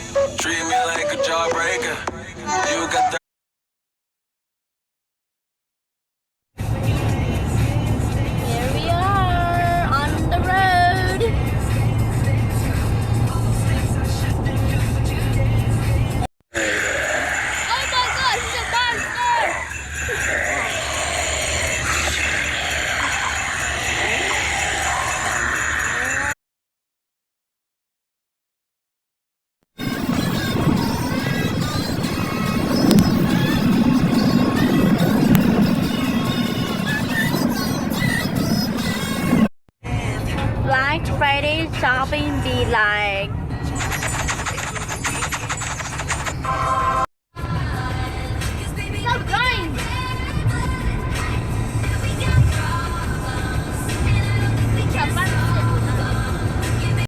Treat me like a jawbreaker. You got that. Here we are on the road. Oh my gosh, it's a monster! Black Friday shopping be like